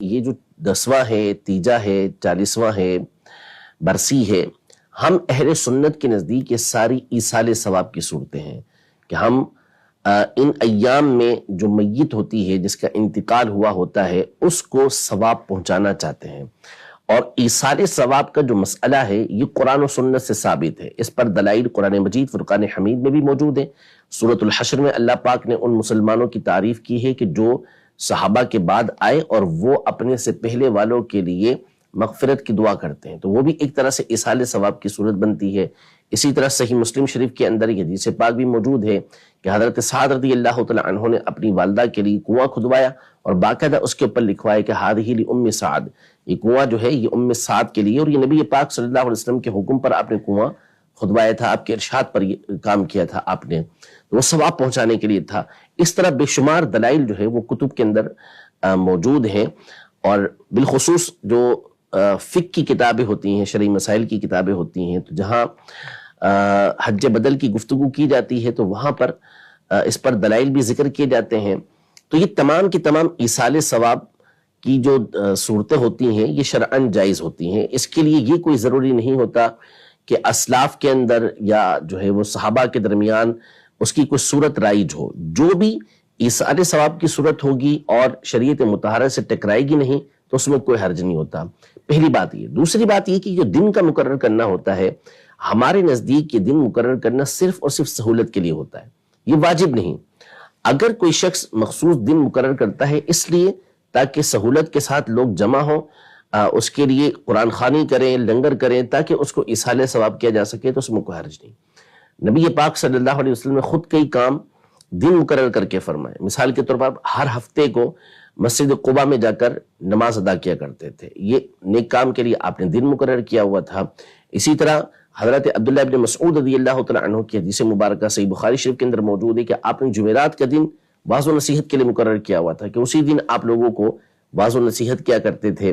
یہ جو 10واں ہے، تیجا ہے، 40واں ہے، برسی ہے، ہم اہل سنت کے نزدیک یہ ساری ایصال ثواب کی صورتیں ہیں کہ ہم ان ایام میں جو میت ہوتی ہے، جس کا انتقال ہوا ہوتا ہے، اس کو ثواب پہنچانا چاہتے ہیں۔ اور ایصال ثواب کا جو مسئلہ ہے یہ قرآن و سنت سے ثابت ہے۔ اس پر دلائل قرآن مجید فرقان حمید میں بھی موجود ہیں۔ سورۃ الحشر میں اللہ پاک نے ان مسلمانوں کی تعریف کی ہے کہ جو صحابہ کے بعد آئے اور وہ اپنے سے پہلے والوں کے لیے مغفرت کی دعا کرتے ہیں، تو وہ بھی ایک طرح سے ایصال ثواب کی صورت بنتی ہے۔ اسی طرح صحیح مسلم شریف کے اندر یہ حدیث پاک بھی موجود ہے کہ حضرت سعد رضی اللہ تعالی عنہ نے اپنی والدہ کے لیے کنواں کھدوایا اور باقاعدہ اس کے اوپر لکھوایا کہ ہذہ لام سعد، یہ کنواں جو ہے یہ ام سعد کے لیے، اور یہ نبی پاک صلی اللہ علیہ وسلم کے حکم پر آپ نے کنواں کھدوایا تھا، آپ کے ارشاد پر یہ کام کیا تھا آپ نے، تو وہ ثواب پہنچانے کے لیے تھا۔ اس طرح بے شمار دلائل جو ہے وہ کتب کے اندر موجود ہیں، اور بالخصوص جو فقہ کی کتابیں ہوتی ہیں، شرعی مسائل کی کتابیں ہوتی ہیں، تو جہاں حج بدل کی گفتگو کی جاتی ہے تو وہاں پر اس پر دلائل بھی ذکر کیے جاتے ہیں۔ تو یہ تمام کی تمام ایصال ثواب کی جو صورتیں ہوتی ہیں یہ شرعاً جائز ہوتی ہیں۔ اس کے لیے یہ کوئی ضروری نہیں ہوتا کہ اسلاف کے اندر یا جو ہے وہ صحابہ کے درمیان اس کی کوئی صورت رائج ہو۔ جو بھی ایصال ثواب کی صورت ہوگی اور شریعت مطہرہ سے ٹکرائے گی نہیں تو اس میں کوئی حرج نہیں ہوتا۔ پہلی بات یہ۔ دوسری بات یہ کہ جو دن کا مقرر کرنا ہوتا ہے، ہمارے نزدیک یہ دن مقرر کرنا صرف اور صرف سہولت کے لیے ہوتا ہے، یہ واجب نہیں۔ اگر کوئی شخص مخصوص دن مقرر کرتا ہے اس لیے تاکہ سہولت کے ساتھ لوگ جمع ہوں، اس کے لیے قرآن خوانی کریں، لنگر کریں، تاکہ اس کو ایصال ثواب کیا جا سکے، تو اس میں کوئی حرج نہیں۔ نبی پاک صلی اللہ علیہ وسلم نے خود کئی کام دن مقرر کر کے فرمائے۔ مثال کے طور پر ہر ہفتے کو مسجد قباء میں جا کر نماز ادا کیا کرتے تھے، یہ نیک کام کے لیے آپ نے دن مقرر کیا ہوا تھا۔ اسی طرح حضرت عبداللہ ابن مسعود رضی اللہ تعالیٰ عنہ کی حدیث مبارکہ صحیح بخاری شریف کے اندر موجود ہے کہ آپ نے جمعرات کا دن واعظ و نصیحت کے لیے مقرر کیا ہوا تھا، کہ اسی دن آپ لوگوں کو واعظ و نصیحت کیا کرتے تھے،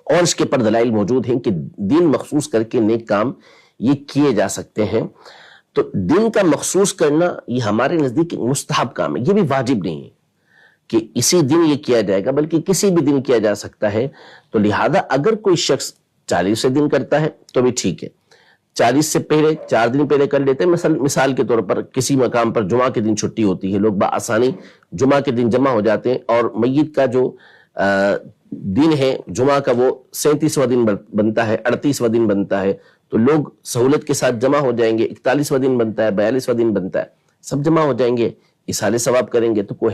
اور اس کے پر دلائل موجود ہیں کہ دن مخصوص کر کے نیک کام یہ کیے جا سکتے ہیں۔ تو دن کا مخصوص کرنا یہ ہمارے نزدیک مستحب کام ہے، یہ بھی واجب نہیں ہے کہ اسی دن یہ کیا جائے گا، بلکہ کسی بھی دن کیا جا سکتا ہے۔ تو لہذا اگر کوئی شخص 40 دن کرتا ہے تو بھی ٹھیک ہے، 40 سے پہلے 4 دن پہلے کر لیتے ہیں۔ مثال کے طور پر کسی مقام پر جمعہ کے دن چھٹی ہوتی ہے، لوگ بآسانی جمعہ کے دن جمع ہو جاتے ہیں، اور میت کا جو دن ہے جمعہ کا وہ 37واں دن بنتا ہے، 38واں دن بنتا ہے، تو لوگ سہولت کے ساتھ جمع ہو جائیں گے، 41واں دن بنتا ہے، 42واں دن بنتا ہے، سب جمع ہو جائیں گے، ایصال ثواب کریں گے تو کوئی